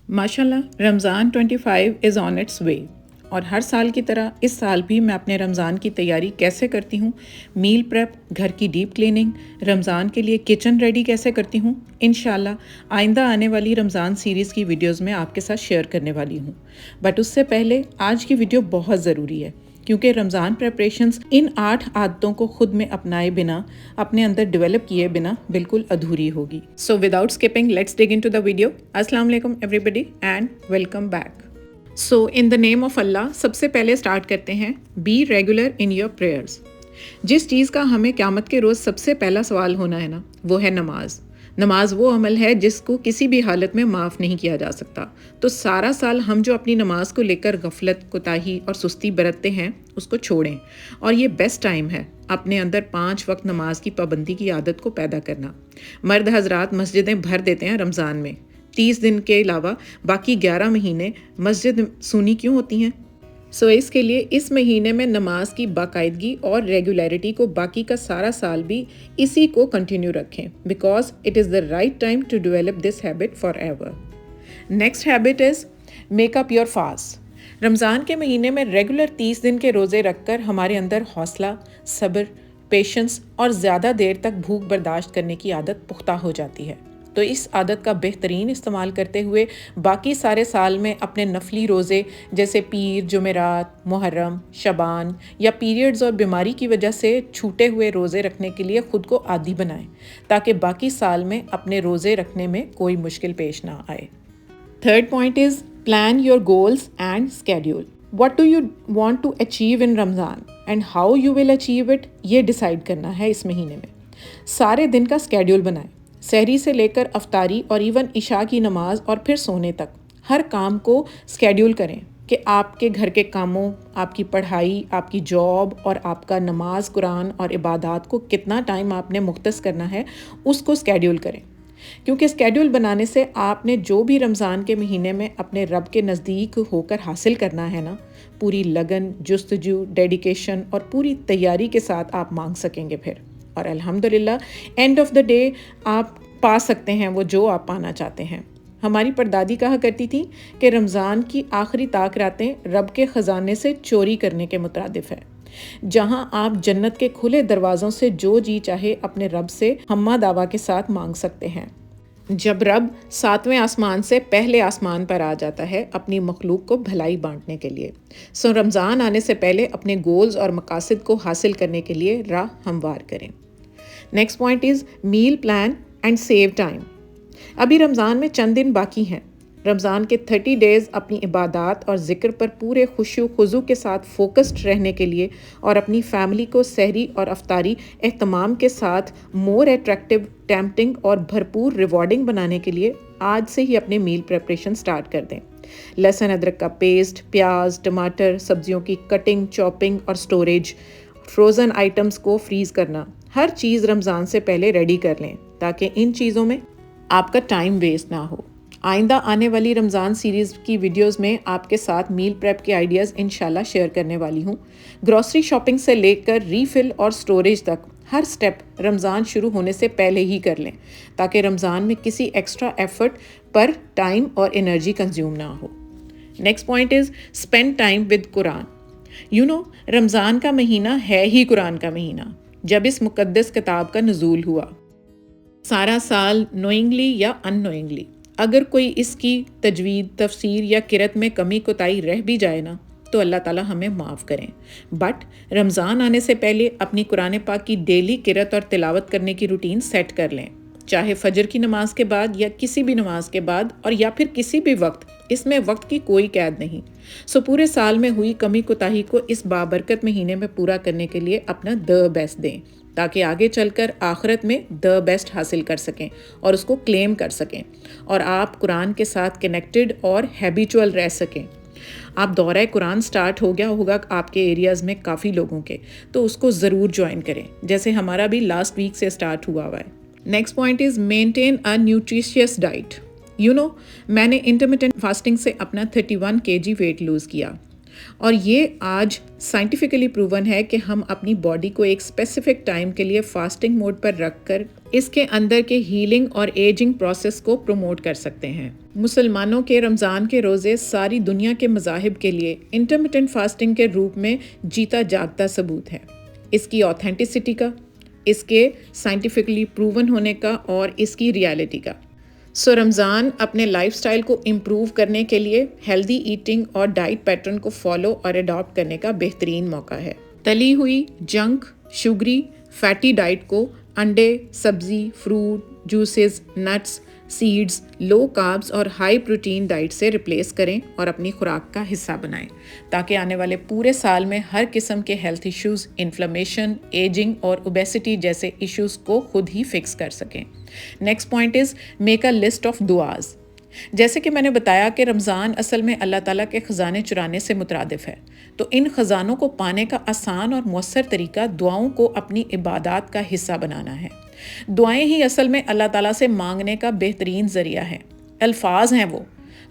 माशाल्लाह Ramzan 25 is on it's वे और हर साल की तरह इस साल भी मैं अपने रमज़ान की तैयारी कैसे करती हूँ, मील प्रेप, घर की डीप क्लीनिंग, रमज़ान के लिए किचन रेडी कैसे करती हूँ, इंशाल्लाह आइंदा आने वाली रमज़ान सीरीज़ की वीडियोस में आपके साथ शेयर करने वाली हूँ। बट उससे पहले आज की वीडियो बहुत ज़रूरी है क्योंकि रमज़ान प्रेपरेशंस इन 8 आदतों को खुद में अपनाए बिना, अपने अंदर डेवलप किए बिना बिल्कुल अधूरी होगी। So without skipping let's dig into the video. अस्सलाम वालेकुम everybody and welcome back. So in the name of Allah, सबसे पहले स्टार्ट करते हैं be regular in your prayers. जिस चीज़ का हमें क़यामत के रोज़ सबसे पहला सवाल होना है ना, वो है नमाज। नमाज वो अमल है जिसको किसी भी हालत में माफ़ नहीं किया जा सकता। तो सारा साल हम जो अपनी नमाज को लेकर गफलत, कोताही और सुस्ती बरतते हैं उसको छोड़ें, और ये बेस्ट टाइम है अपने अंदर 5 वक्त नमाज की पाबंदी की आदत को पैदा करना। मर्द हजरात मस्जिदें भर देते हैं रमज़ान में, 30 दिन के अलावा बाकी 11 महीने मस्जिद सूनी क्यों होती हैं? सो इसके लिए इस महीने में नमाज की बाकायदगी और रेगुलरिटी को बाकी का सारा साल भी इसी को कंटिन्यू रखें, because it is the right time to develop this habit forever. Next habit is make up your fast. Ramzan के महीने में रेगुलर 30 दिन के रोज़े रखकर हमारे अंदर हौसला, सब्र, पेशेंस और ज़्यादा देर तक भूख बर्दाश्त करने की आदत पुख्ता हो जाती है। तो इस आदत का बेहतरीन इस्तेमाल करते हुए बाकी सारे साल में अपने नफली रोज़े जैसे पीर, जुमेरात, मुहर्रम, शबान या पीरियड्स और बीमारी की वजह से छूटे हुए रोज़े रखने के लिए ख़ुद को आदी बनाएं, ताकि बाकी साल में अपने रोज़े रखने में कोई मुश्किल पेश ना आए। Third point is plan your goals and schedule. What do you want to achieve in Ramzan and how you will achieve it, ये डिसाइड करना है इस महीने में। सारे दिन का स्केड्यूल बनाएं, सहरी से लेकर अफ्तारी और इवन इशा की नमाज और फिर सोने तक हर काम को स्केड्यूल करें कि आपके घर के कामों, आपकी पढ़ाई, आपकी जॉब और आपका नमाज, कुरान और इबादत को कितना टाइम आपने मुख्तस करना है उसको स्केड्यूल करें। क्योंकि स्केड्यूल बनाने से आपने जो भी रमज़ान के महीने में अपने रब के नज़दीक होकर हासिल करना है ना, पूरी लगन, जुस्तजू, डेडिकेशन और पूरी तैयारी के साथ आप मांग सकेंगे फिर, और अल्हम्दुलिल्लाह एंड ऑफ द डे आप पा सकते हैं वो जो आप पाना चाहते हैं। हमारी परदादी कहा करती थी कि रमज़ान की आखिरी ताक रातें रब के ख़जाने से चोरी करने के मुतरादिफ है, जहां आप जन्नत के खुले दरवाज़ों से जो जी चाहे अपने रब से हम्मा दावा के साथ मांग सकते हैं। जब रब 7वें आसमान से पहले आसमान पर आ जाता है अपनी मखलूक को भलाई बांटने के लिए। सो रमज़ान आने से पहले अपने गोल्स और मकासद को हासिल करने के लिए राह हमवार करें। Next point is meal plan and save time. अभी रमज़ान में चंद दिन बाकी हैं। रमज़ान के 30 डेज़ अपनी इबादत और ज़िक्र पर पूरे खुशू खुजू के साथ फोकस्ड रहने के लिए और अपनी फैमिली को सहरी और अफ्तारी एहतमाम के साथ मोर अट्रैक्टिव, टेम्पटिंग और भरपूर रिवॉर्डिंग बनाने के लिए आज से ही अपने मील प्रेपरेशन स्टार्ट कर दें। लहसुन अदरक का पेस्ट, प्याज, टमाटर, सब्जियों की कटिंग, चॉपिंग और स्टोरेज, फ्रोज़न आइटम्स को फ्रीज़ करना, हर चीज़ रमज़ान से पहले रेडी कर लें ताकि इन चीज़ों में आपका टाइम वेस्ट ना हो। आइंदा आने वाली रमज़ान सीरीज़ की वीडियोस में आपके साथ मील प्रेप के आइडियाज़ इंशाल्लाह शेयर करने वाली हूँ। ग्रॉसरी शॉपिंग से लेकर रीफ़िल और स्टोरेज तक हर स्टेप रमज़ान शुरू होने से पहले ही कर लें, ताकि रमज़ान में किसी एक्स्ट्रा एफर्ट पर टाइम और एनर्जी कंज्यूम ना हो। Next point is spend time with Quran. Ramzan का महीना है ही कुरान का महीना, जब इस मुक़द्दस किताब का नुज़ूल हुआ। सारा साल नोइंगली या अननोइंगली अगर कोई इसकी तजवीद, तफसीर या किरत में कमी कोताही रह भी जाए ना, तो अल्लाह ताला हमें माफ़ करें। बट रमज़ान आने से पहले अपनी कुरान पाक की डेली किरत और तिलावत करने की रूटीन सेट कर लें, चाहे फजर की नमाज के बाद या किसी भी नमाज के बाद, और या फिर किसी भी वक्त। इसमें वक्त की कोई कैद नहीं। सो पूरे साल में हुई कमी कोताही को इस बाबरकत महीने में पूरा करने के लिए अपना द बेस्ट दें, ताकि आगे चलकर आखिरत में द बेस्ट हासिल कर सकें और उसको क्लेम कर सकें, और आप कुरान के साथ कनेक्टेड और हैबिचुअल रह सकें। आप दौरा कुरान स्टार्ट हो गया होगा आपके एरियाज़ में काफ़ी लोगों के, तो उसको ज़रूर ज्वाइन करें, जैसे हमारा भी लास्ट वीक से स्टार्ट हुआ है। Next point is maintain a nutritious diet. मैंने इंटरमिटेंट फास्टिंग से अपना 31 kg वेट लूज़ किया, और ये आज साइंटिफिकली प्रूवन है कि हम अपनी बॉडी को एक स्पेसिफिक टाइम के लिए फास्टिंग मोड पर रखकर اس کے اندر کے ہیلنگ اور ایجنگ پروسیس کو پروموٹ کر سکتے ہیں۔ مسلمانوں کے رمضان کے روزے ساری دنیا کے مذاہب کے لیے انٹرمیٹنٹ فاسٹنگ کے روپ میں جیتا جاگتا ثبوت ہے، اس کی آتھینٹسٹی کا، اس کے سائنٹیفکلی پروون ہونے کا اور اس کی ریالٹی کا۔ رمضان اپنے لائف سٹائل کو امپروو کرنے کے لیے ہیلدی ایٹنگ اور ڈائٹ پیٹرن کو فالو اور اڈاپٹ کرنے کا بہترین موقع ہے۔ تلی ہوئی، جنک، شوگری، فیٹی ڈائٹ کو انڈے، سبزی، فروٹ، جوسز، نٹس، سیڈز، لو کاربز اور ہائی پروٹین ڈائٹ سے ریپلیس کریں اور اپنی خوراک کا حصہ بنائیں تاکہ آنے والے پورے سال میں ہر قسم کے ہیلتھ ایشوز، انفلیمیشن، ایجنگ اور اوبیسٹی جیسے ایشوز کو خود ہی فکس کر سکیں۔ Next point is make a list of دعاز۔ جیسے کہ میں نے بتایا کہ رمضان اصل میں اللہ تعالیٰ کے خزانے چرانے سے مترادف ہے، تو ان خزانوں کو پانے کا آسان اور مؤثر طریقہ دعاؤں کو اپنی عبادات کا حصہ بنانا ہے۔ دعائیں ہی اصل میں اللہ تعالیٰ سے مانگنے کا بہترین ذریعہ ہے، الفاظ ہیں وہ۔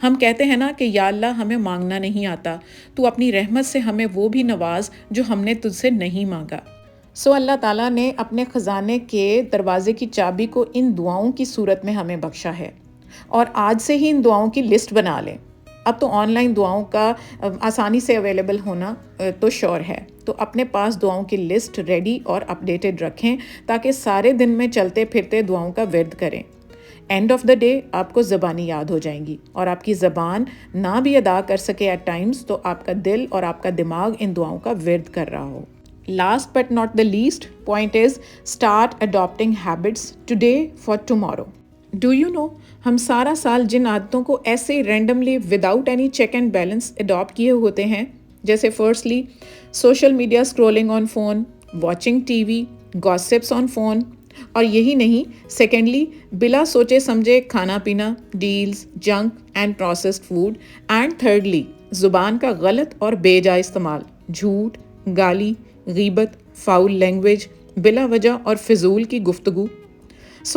ہم کہتے ہیں نا کہ یا اللہ ہمیں مانگنا نہیں آتا، تو اپنی رحمت سے ہمیں وہ بھی نواز جو ہم نے تجھ سے نہیں مانگا۔ اللہ تعالیٰ نے اپنے خزانے کے دروازے کی چابی کو ان دعاؤں کی صورت میں ہمیں بخشا ہے، اور آج سے ہی ان دعاؤں کی لسٹ بنا لیں۔ اب تو آن لائن دعاؤں کا آسانی سے اویلیبل ہونا تو شور ہے، تو اپنے پاس دعاؤں کی لسٹ ریڈی اور اپڈیٹڈ رکھیں تاکہ سارے دن میں چلتے پھرتے دعاؤں کا ورد کریں۔ اینڈ آف دا ڈے آپ کو زبانی یاد ہو جائیں گی، اور آپ کی زبان نہ بھی ادا کر سکے ایٹ ٹائمز تو آپ کا دل اور آپ کا دماغ ان دعاؤں کا ورد کر رہا ہو۔ Last but not the least point is start adopting habits today for tomorrow. Do you know ہم سارا سال جن عادتوں کو ایسے randomly without any check and balance adapt کیے ہوتے ہیں، جیسے firstly social media scrolling on phone, watching TV, gossips on phone, اور یہی نہیں سیکنڈلی بلا سوچے سمجھے کھانا پینا، ڈیلز، junk and processed food, and thirdly زبان کا غلط اور بے جا استعمال، جھوٹ، گالی، غیبت، فاؤل لینگویج، بلا وجہ اور فضول کی گفتگو۔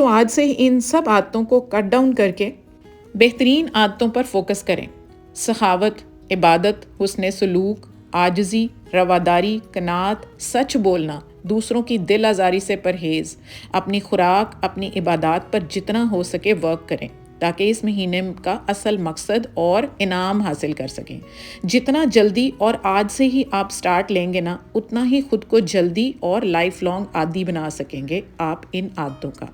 آج سے ان سب عادتوں کو کٹ ڈاؤن کر کے بہترین عادتوں پر فوکس کریں۔ سخاوت، عبادت، حسن سلوک، عاجزی، رواداری، قناعت، سچ بولنا، دوسروں کی دل آزاری سے پرہیز، اپنی خوراک، اپنی عبادات پر جتنا ہو سکے ورک کریں تاکہ اس مہینے کا اصل مقصد اور انعام حاصل کر سکیں۔ جتنا جلدی اور آج سے ہی آپ سٹارٹ لیں گے نا، اتنا ہی خود کو جلدی اور لائف لانگ عادی بنا سکیں گے آپ ان عادتوں کا،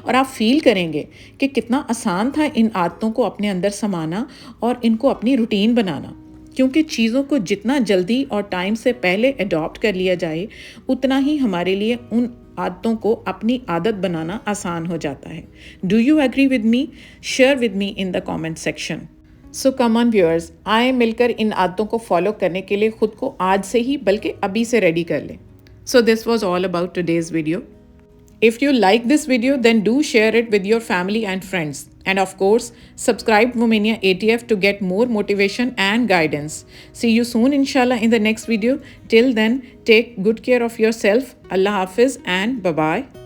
اور آپ فیل کریں گے کہ کتنا آسان تھا ان عادتوں کو اپنے اندر سمانا اور ان کو اپنی روٹین بنانا، کیونکہ چیزوں کو جتنا جلدی اور ٹائم سے پہلے اڈاپٹ کر لیا جائے اتنا ہی ہمارے لیے ان عادتوں کو اپنی عادت بنانا آسان ہو جاتا ہے۔ Do you agree with me? Share with me in the comment section. Come on viewers, آئیں مل کر ان عادتوں کو فالو کرنے کے لیے خود کو آج سے ہی بلکہ ابھی سے ریڈی کر لیں۔ This was all about today's video. If you like this video, then do share it with your family and friends. And of course, subscribe Womania ATF to get more motivation and guidance. See you soon, inshallah, in the next video. Till then, take good care of yourself. Allah Hafiz and bye-bye.